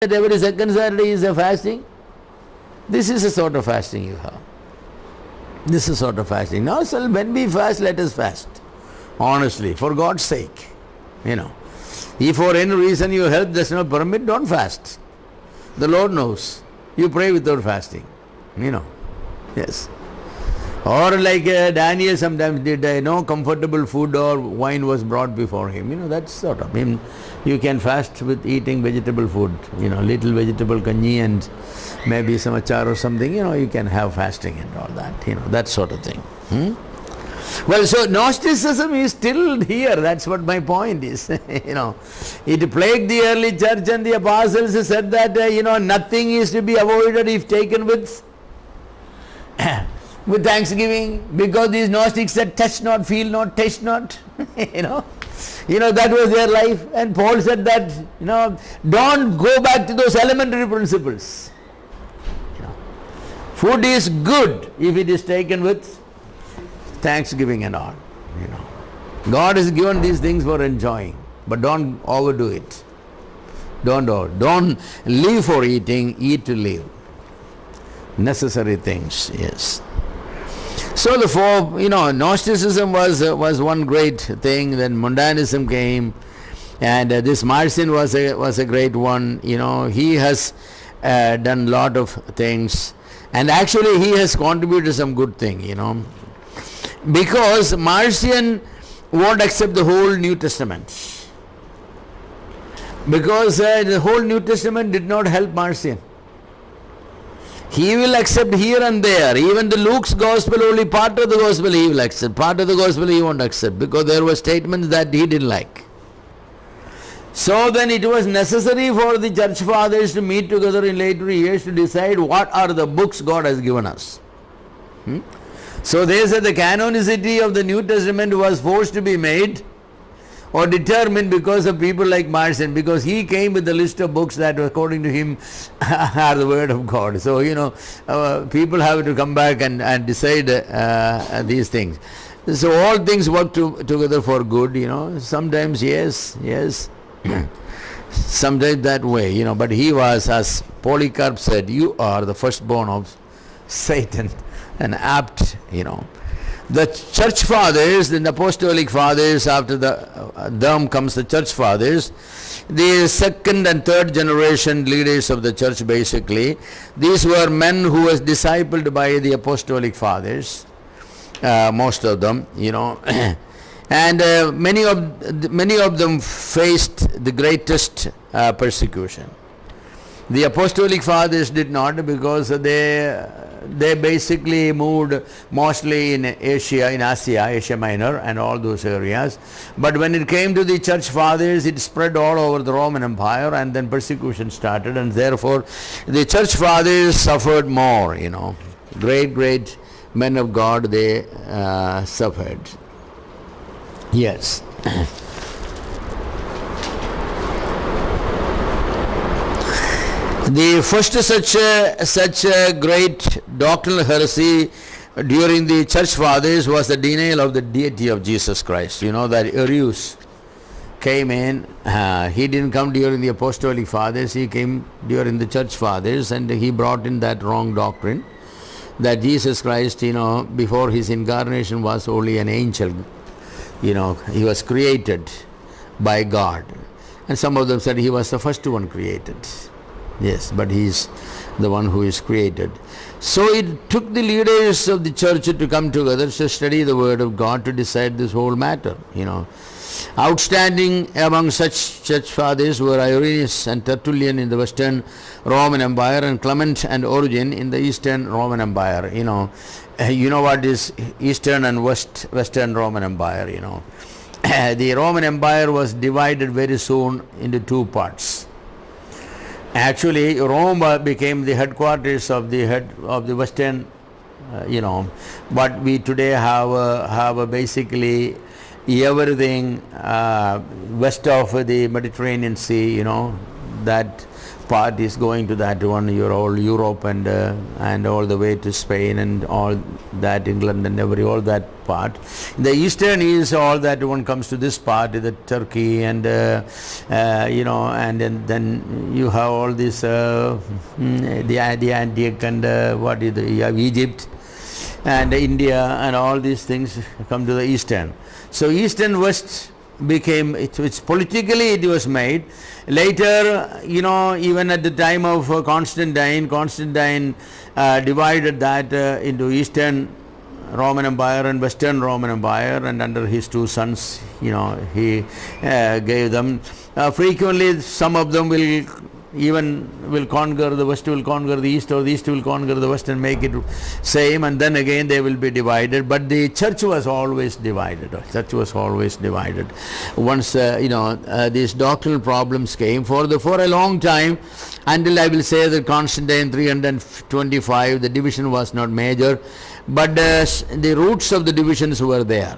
that every second Saturday is a fasting. This is a sort of fasting you have. This is sort of fasting. Now, so when we fast, let us fast. Honestly, for God's sake. If for any reason your health does not permit, don't fast. The Lord knows. You pray without fasting. Yes. Or like Daniel sometimes did, no comfortable food or wine was brought before him. That's sort of him. You can fast with eating vegetable food, little vegetable kanji and maybe some achar or something, you can have fasting and all that, that sort of thing. Well, so Gnosticism is still here, that's what my point is. It plagued the early church, and the apostles said that, nothing is to be avoided if taken with thanksgiving, because these Gnostics said, touch not, feel not, taste not. That was their life. And Paul said that, don't go back to those elementary principles. Food is good if it is taken with thanksgiving and all. God has given these things for enjoying, but don't overdo it. Don't live for eating, eat to live. Necessary things, yes. So Gnosticism was one great thing. Then Mundanism came, and this Marcion was a great one. He has done a lot of things, and actually he has contributed some good thing. Because Marcion won't accept the whole New Testament, because the whole New Testament did not help Marcion. He will accept here and there. Even the Luke's gospel, only part of the gospel he will accept. Part of the gospel he won't accept, because there were statements that he didn't like. So then it was necessary for the church fathers to meet together in later years to decide what are the books God has given us. So they said the canonicity of the New Testament was forced to be made or determined because of people like Marcion, because he came with a list of books that according to him are the word of God. So people have to come back and decide these things. So all things work together for good. Sometimes yes sometimes that way, but he was, as Polycarp said, you are the firstborn of Satan, and apt. The church fathers, the apostolic fathers, after them comes the church fathers, the second and third generation leaders of the church basically. These were men who was discipled by the apostolic fathers, most of them, and many of them faced the greatest persecution. The apostolic fathers did not, because they basically moved mostly in Asia Minor and all those areas. But when it came to the church fathers, it spread all over the Roman Empire, and then persecution started, and therefore the church fathers suffered more, Great men of God, they suffered. Yes. The first such a great doctrinal heresy during the church fathers was the denial of the deity of Jesus Christ. That Arius came in. He didn't come during the apostolic fathers. He came during the church fathers, and he brought in that wrong doctrine that Jesus Christ, before his incarnation was only an angel. He was created by God, and some of them said he was the first one created. Yes, but he is the one who is created. So it took the leaders of the church to come together to study the word of God, to decide this whole matter. Outstanding among such church fathers were Irenaeus and Tertullian in the Western Roman Empire, and Clement and Origen in the Eastern Roman Empire. What is Eastern and Western Roman Empire? The Roman Empire was divided very soon into two parts. Actually, Rome became the headquarters of the Western, but we today have basically everything west of the Mediterranean Sea, that part is going to that one, all Europe and all the way to Spain and all that, England and all that part. The eastern is all that one comes to this part, the Turkey and and then you have all this the Antioch and you have Egypt and India and all these things come to the eastern. So east and west became, it's politically it was made. Later, even at the time of Constantine divided that into Eastern Roman Empire and Western Roman Empire, and under his two sons, he gave them. Frequently, some of them will conquer, the West will conquer the East, or the East will conquer the West and make it same, and then again they will be divided. But the church was always divided. Once these doctrinal problems came for a long time, until I will say that Constantine 325, the division was not major, but the roots of the divisions were there.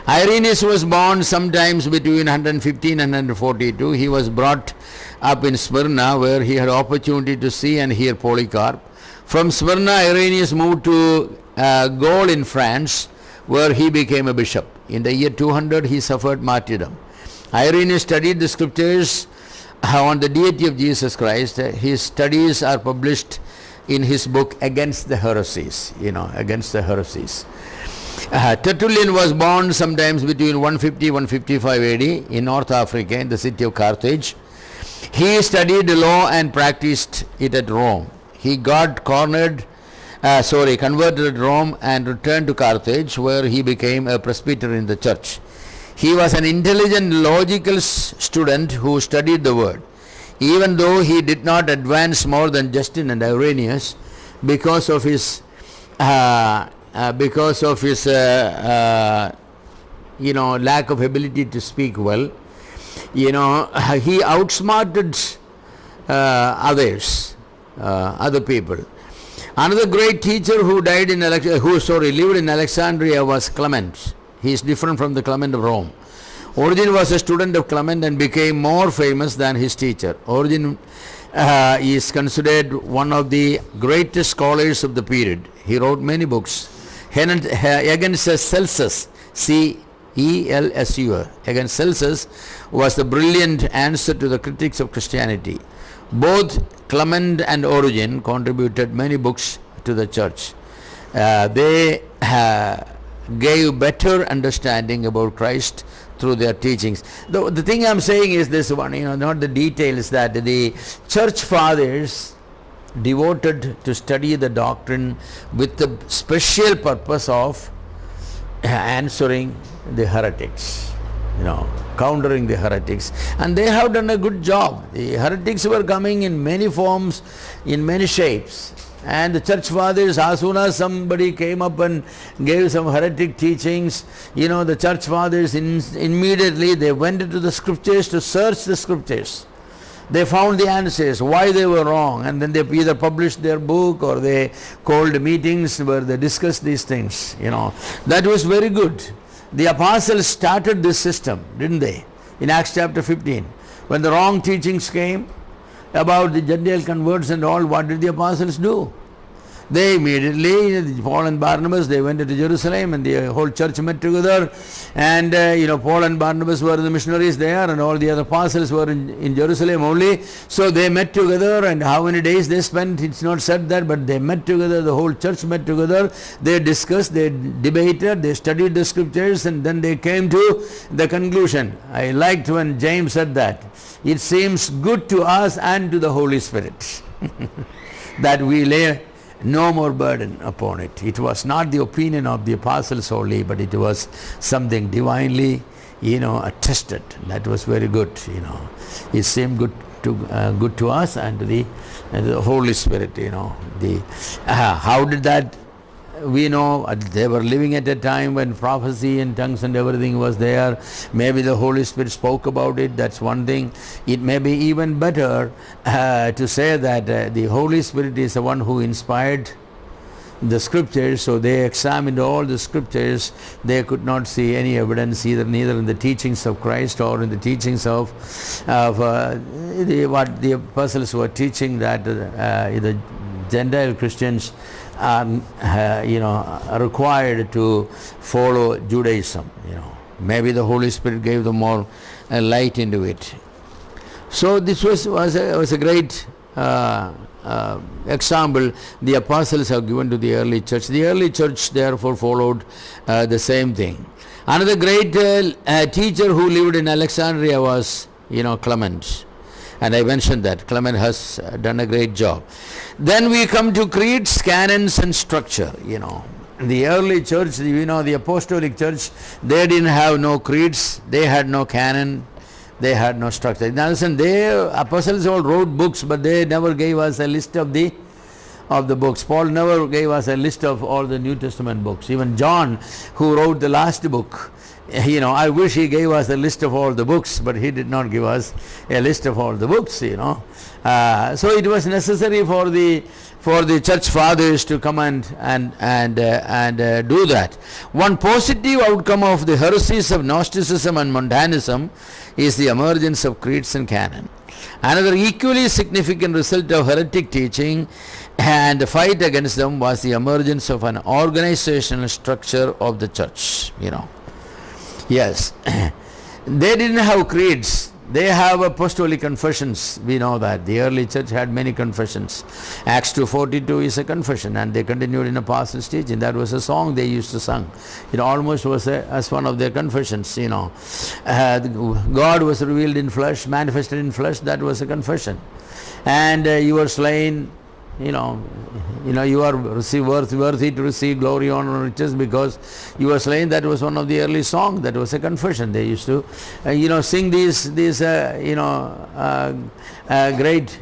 Irenaeus was born sometimes between 115 and 142. He was brought up in Smyrna, where he had opportunity to see and hear Polycarp. From Smyrna, Irenaeus moved to Gaul in France, where he became a bishop. In the year 200, he suffered martyrdom. Irenaeus studied the scriptures on the deity of Jesus Christ. His studies are published in his book Against the Heresies. Tertullian was born sometimes between 150-155 AD in North Africa, in the city of Carthage. He studied law and practiced it at Rome. He got converted at Rome and returned to Carthage, where he became a presbyter in the church. He was an intelligent, logical student who studied the word. Even though he did not advance more than Justin and Irenaeus because of his lack of ability to speak well, he outsmarted other people. Another great teacher who lived in Alexandria was Clement. He is different from the Clement of Rome. Origen was a student of Clement and became more famous than his teacher. Origen is considered one of the greatest scholars of the period. He wrote many books. Against Celsus, C-E-L-S-U-S, against Celsus was the brilliant answer to the critics of Christianity. Both Clement and Origen contributed many books to the church. They gave better understanding about Christ through their teachings. The thing I'm saying is this one, not the details, that the church fathers devoted to study the doctrine with the special purpose of answering the heretics, countering the heretics, and they have done a good job. The heretics were coming in many forms, in many shapes, and the church fathers, as soon as somebody came up and gave some heretic teachings, the church fathers immediately they went into the scriptures to search the scriptures. They found the answers, why they were wrong, and then they either published their book or they called meetings where they discussed these things. That was very good. The apostles started this system, didn't they? In Acts chapter 15. When the wrong teachings came about the Gentile converts and all, what did the apostles do? They immediately, Paul and Barnabas, they went to Jerusalem and the whole church met together, and Paul and Barnabas were the missionaries there and all the other apostles were in Jerusalem only. So they met together, and how many days they spent, it's not said that, but they met together, the whole church met together, they discussed, they debated, they studied the scriptures, and then they came to the conclusion. I liked when James said that. It seems good to us and to the Holy Spirit that we lay no more burden upon it. It was not the opinion of the apostles only, but it was something divinely, attested. That was very good. It seemed good to us and to the Holy Spirit. How did that? We know they were living at a time when prophecy and tongues and everything was there. Maybe the Holy Spirit spoke about it. That's one thing. It may be even better to say that the Holy Spirit is the one who inspired the scriptures, so they examined all the scriptures. They could not see any evidence neither in the teachings of Christ or in the teachings of what the apostles were teaching, that the Gentile Christians are are required to follow Judaism. Maybe the Holy Spirit gave them more light into it. So this was a great example the apostles have given to the early church. The early church therefore followed the same thing. Another great teacher who lived in Alexandria was Clement, and I mentioned that Clement has done a great job. Then we come to creeds, canons and structure. The early church, the apostolic church, they didn't have no creeds, they had no canon, they had no structure. Now listen, apostles all wrote books, but they never gave us a list of the books. Paul never gave us a list of all the New Testament books. Even John, who wrote the last book, I wish he gave us a list of all the books, but he did not give us a list of all the books. So it was necessary for the church fathers to come and do that. One positive outcome of the heresies of Gnosticism and Montanism is the emergence of creeds and canon. Another equally significant result of heretic teaching and the fight against them was the emergence of an organizational structure of the church. Yes, they didn't have creeds. They have apostolic confessions. We know that the early church had many confessions. Acts 2:42 is a confession, and they continued in apostles' teaching. That was a song they used to sing. It almost was as one of their confessions. God was revealed in flesh, manifested in flesh. That was a confession. And you were slain. You are worthy to receive glory, honor, and riches because you were slain. That was one of the early songs. That was a confession. They used to, sing these great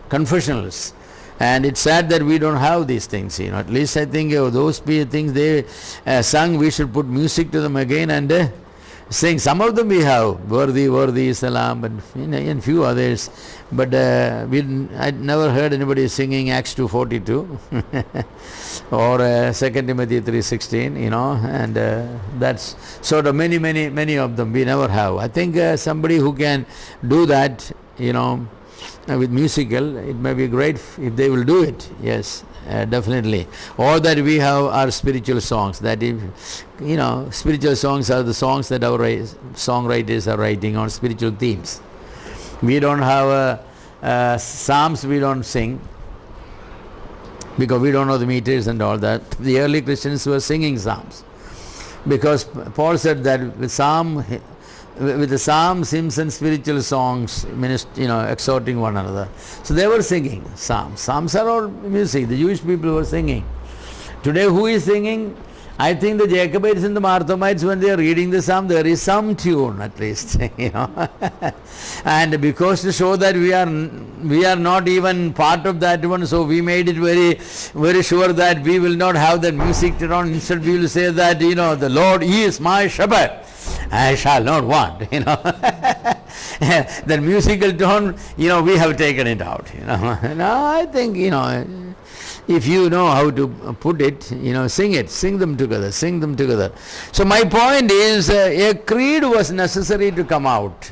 confessionals. And it's sad that we don't have these things. At least I think those things they sung, we should put music to them again and sing. Some of them we have, worthy is the Lamb, and few others. But I never heard anybody singing Acts 2:42 or 2 Timothy 3:16, and that's sort of many of them we never have. I think somebody who can do that, with musical, it may be great if they will do it. Yes. Definitely. All that we have are spiritual songs. That if spiritual songs are the songs that our songwriters are writing on spiritual themes. We don't have psalms. We don't sing because we don't know the meters and all that. The early Christians were singing psalms because Paul said that with the psalms, hymns and spiritual songs, exhorting one another. So they were singing psalms. Psalms are all music. The Jewish people were singing. Today who is singing? I think the Jacobites and the Marthomites, when they are reading the psalm, there is some tune at least, And because to show that we are not even part of that one, so we made it very, very sure that we will not have that music to run. Instead we will say that, the Lord, He is my shepherd. I shall not want, That musical tone, we have taken it out, No, I think, if you know how to put it, sing them together. So my point is, a creed was necessary to come out,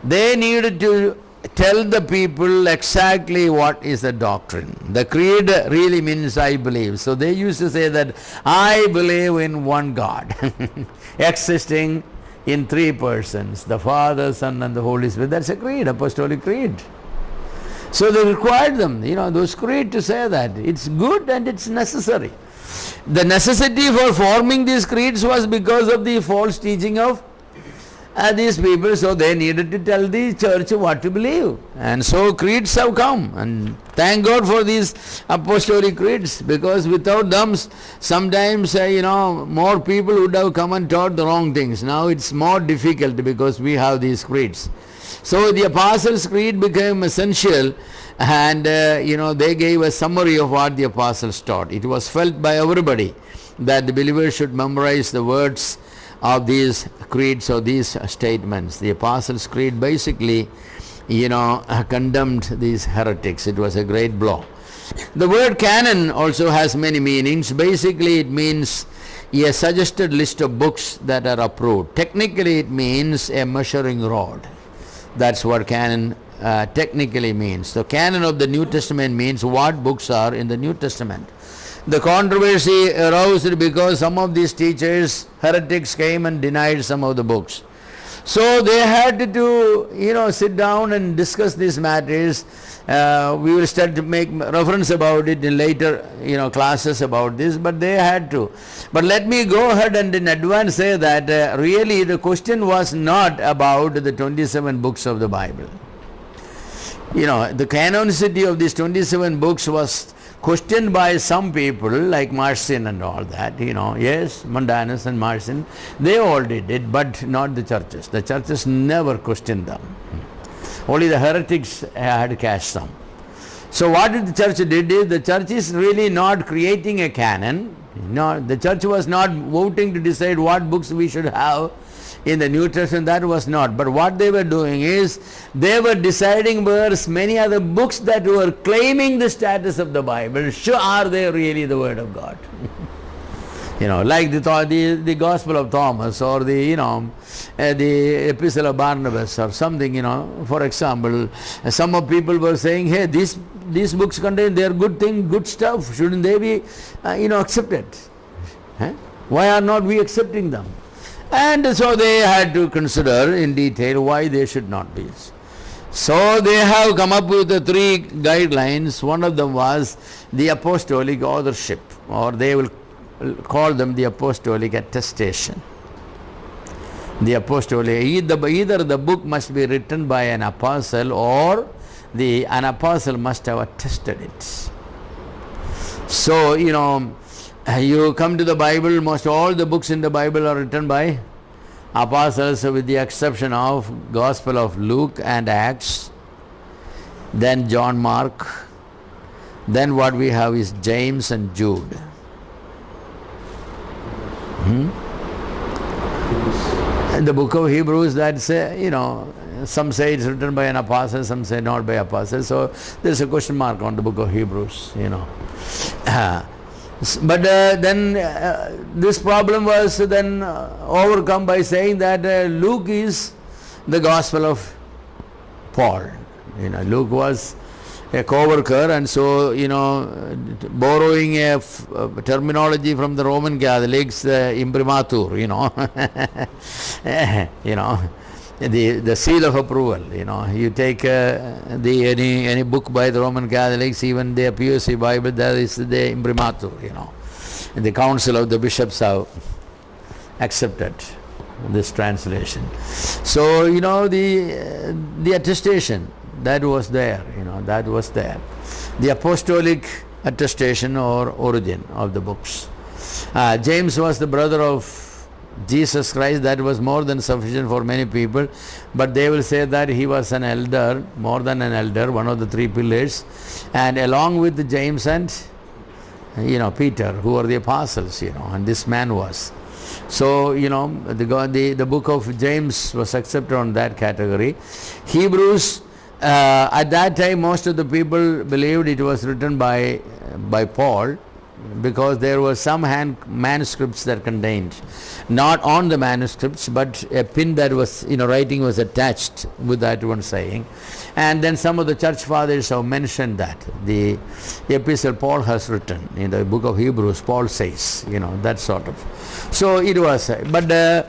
They needed to tell the people exactly what is the doctrine. The creed really means I believe. So they used to say that I believe in one God, existing in three persons, the Father, Son and the Holy Spirit. That's a creed, apostolic creed. So they required them, those creed to say that. It's good and it's necessary. The necessity for forming these creeds was because of the false teaching of these people, so they needed to tell the church what to believe. And so creeds have come, and thank God for these apostolic creeds, because without them sometimes more people would have come and taught the wrong things. Now it's more difficult because we have these creeds. So the Apostles' Creed became essential, and they gave a summary of what the Apostles taught. It was felt by everybody that the believers should memorize the words of these creeds or these statements. The Apostles' Creed basically, condemned these heretics. It was a great blow. The word canon also has many meanings. Basically, it means a suggested list of books that are approved. Technically, it means a measuring rod. That's what canon technically means. The canon of the New Testament means what books are in the New Testament. The controversy arose because some of these teachers, heretics, came and denied some of the books. So they had to, sit down and discuss these matters. We will start to make reference about it in later, classes about this, but they had to. But let me go ahead and in advance say that really the question was not about the 27 books of the Bible. The canonicity of these 27 books was questioned by some people like Marcion and all that, yes, Mundanus and Marcion, they all did it, but not the churches. The churches never questioned them. Only the heretics had cast them. So what did the church did is, the church is really not creating a canon. No, the church was not voting to decide what books we should have in the New Testament. That was not. But what they were doing is, they were deciding whether many other books that were claiming the status of the Bible, are they really the Word of God? Like the Gospel of Thomas, or the Epistle of Barnabas, or something, For example, some of people were saying, hey, these books contain their good thing, good stuff. Shouldn't they be, accepted? Why are not we accepting them? And so they had to consider in detail why they should not be. So they have come up with the 3 guidelines. One of them was the apostolic authorship, or they will call them the apostolic attestation. The apostolic, either the book must be written by an apostle, or an apostle must have attested it. So, you come to the Bible, most all the books in the Bible are written by apostles, with the exception of Gospel of Luke and Acts, then John, Mark, then what we have is James and Jude. The book of Hebrews, that's, some say it's written by an apostle, some say not by apostle. So there's a question mark on the book of Hebrews, But then this problem was then overcome by saying that Luke is the Gospel of Paul. Luke was a co-worker, and so, borrowing a terminology from the Roman Catholics, imprimatur, the seal of approval. You take any book by the Roman Catholics, even the POC Bible, that is the imprimatur. The council of the bishops have accepted this translation. So the attestation that was there. That was there. The apostolic attestation or origin of the books. James was the brother of Jesus Christ. That was more than sufficient for many people, but they will say that he was an elder, more than an elder, one of the 3 pillars, and along with James and Peter, who are the apostles, and this man was. So the book of James was accepted on that category. Hebrews, at that time most of the people believed it was written by Paul, because there were some manuscripts that contained, not on the manuscripts, but a pin that was, writing was attached with that one saying. And then some of the church fathers have mentioned that the epistle Paul has written in the book of Hebrews, Paul says, that sort of. So it was, but the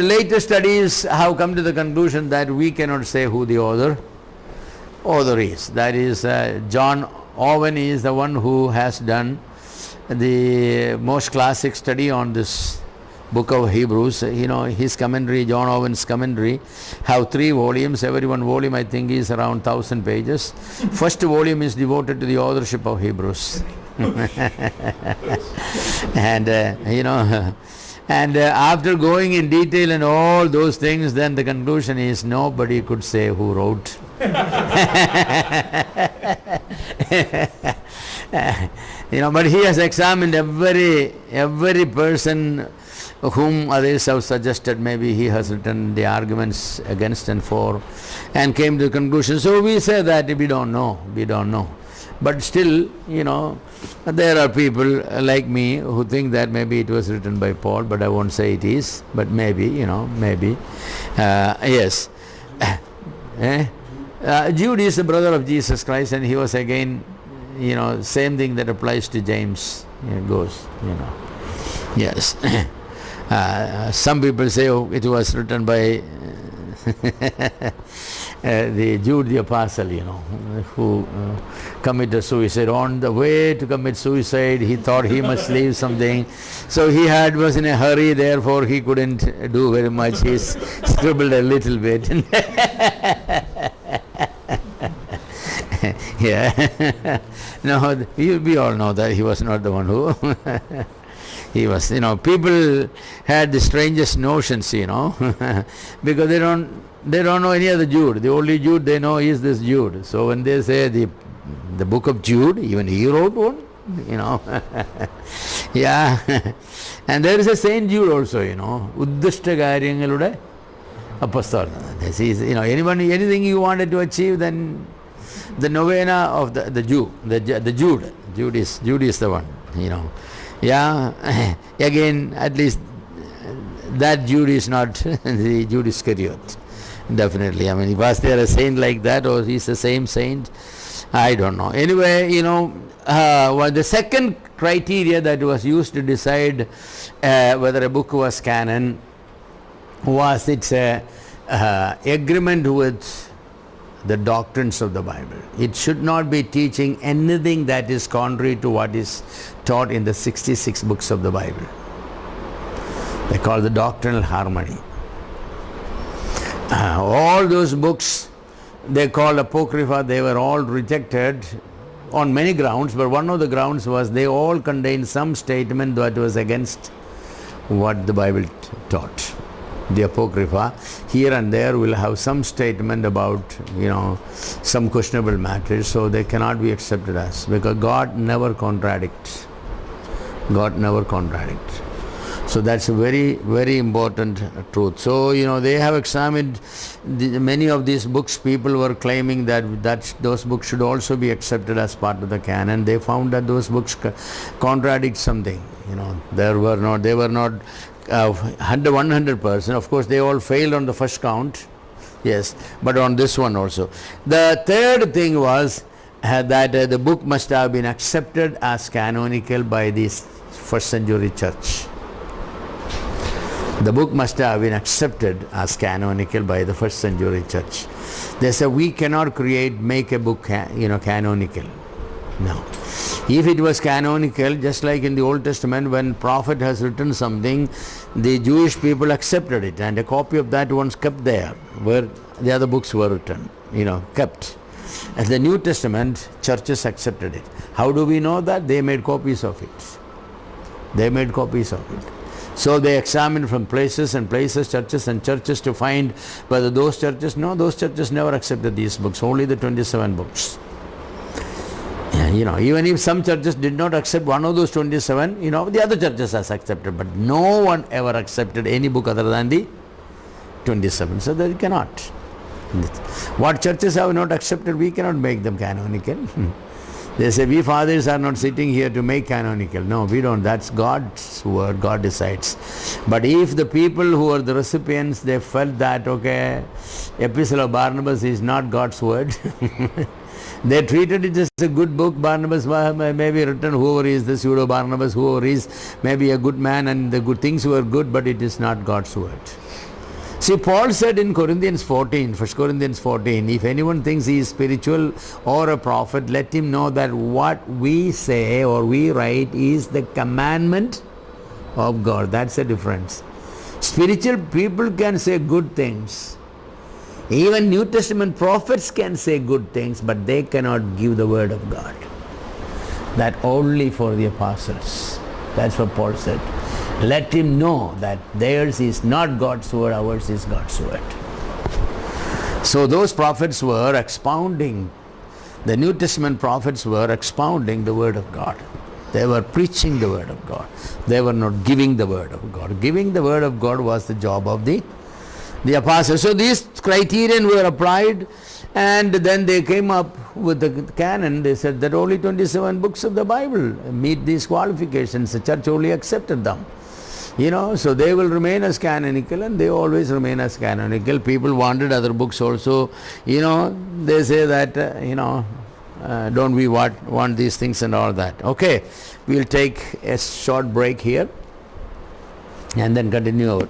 later studies have come to the conclusion that we cannot say who the author is. That is, John Owen is the one who has done the most classic study on this book of Hebrews. His commentary, John Owen's commentary, have 3 volumes. Every one volume I think is around 1,000 pages. First volume is devoted to the authorship of Hebrews. And and after going in detail and all those things, then the conclusion is nobody could say who wrote. But he has examined every person whom others have suggested maybe he has written the arguments against and for, and came to the conclusion. So we say that we don't know. But still, there are people like me who think that maybe it was written by Paul, but I won't say it is, but maybe, maybe. Yes. Jude is the brother of Jesus Christ, and he was again, same thing that applies to James goes, Yes. Some people say, it was written by the Jude the Apostle, who committed suicide. On the way to commit suicide, he thought he must leave something. So he was in a hurry, therefore he couldn't do very much. He scribbled a little bit. Yeah. No, we all know that he was not the one who... He was, people had the strangest notions, because they don't know any other Jude. The only Jude they know is this Jude. So when they say the book of Jude, even he wrote one, Yeah. And there is a Saint Jude also, Uddishta Karyangalude Apostle. This is, anything you wanted to achieve, then the novena of the Jude. Jude is the one, Yeah, again, at least that Jude is not the Jude Iscariot. Definitely. I mean, was there a saint like that, or he's the same saint? I don't know. Anyway, the second criteria that was used to decide whether a book was canon was its agreement with the doctrines of the Bible. It should not be teaching anything that is contrary to what is taught in the 66 books of the Bible. They call the doctrinal harmony. All those books they called Apocrypha, they were all rejected on many grounds, but one of the grounds was they all contained some statement that was against what the Bible taught. The Apocrypha here and there will have some statement about some questionable matters, so they cannot be accepted as, because God never contradicts. So that's a very, very important truth. So they have examined many of these books. People were claiming that those books should also be accepted as part of the canon. They found that those books contradict something. They were not 100%. Of course, they all failed on the first count, yes, but on this one also. The third thing was that the book must have been accepted as canonical by the first century church. The book must have been accepted as canonical by the first century church. They say we cannot make a book canonical. No. If it was canonical, just like in the Old Testament, when prophet has written something, the Jewish people accepted it, and a copy of that one's kept there, where the other books were written, kept. As the New Testament, churches accepted it. How do we know that? They made copies of it. So they examined from places and places, churches and churches, to find whether those churches never accepted these books, only the 27 books. Even if some churches did not accept one of those 27, the other churches has accepted, but no one ever accepted any book other than the 27. So they cannot. What churches have not accepted, we cannot make them canonical. They say, we fathers are not sitting here to make canonical. No, we don't. That's God's word. God decides. But if the people who are the recipients, they felt that, okay, Epistle of Barnabas is not God's word, they treated it as a good book. Barnabas may be written, whoever is the pseudo Barnabas, whoever is maybe a good man, and the good things were good, but it is not God's word. See, Paul said in 1 Corinthians 14, if anyone thinks he is spiritual or a prophet, let him know that what we say or we write is the commandment of God. That's the difference. Spiritual people can say good things. Even New Testament prophets can say good things, but they cannot give the word of God. That only for the apostles. That's what Paul said. Let him know that theirs is not God's word, ours is God's word. So those prophets were expounding, the New Testament prophets were expounding the word of God. They were preaching the word of God. They were not giving the word of God. Giving the word of God was the job of the apostles. So these criterion were applied, And then they came up with the canon. They said that only 27 books of the Bible meet these qualifications. The church only accepted them. So they will remain as canonical, and they always remain as canonical. People wanted other books also. They say that, don't we want these things and all that. Okay, we'll take a short break here and then continue our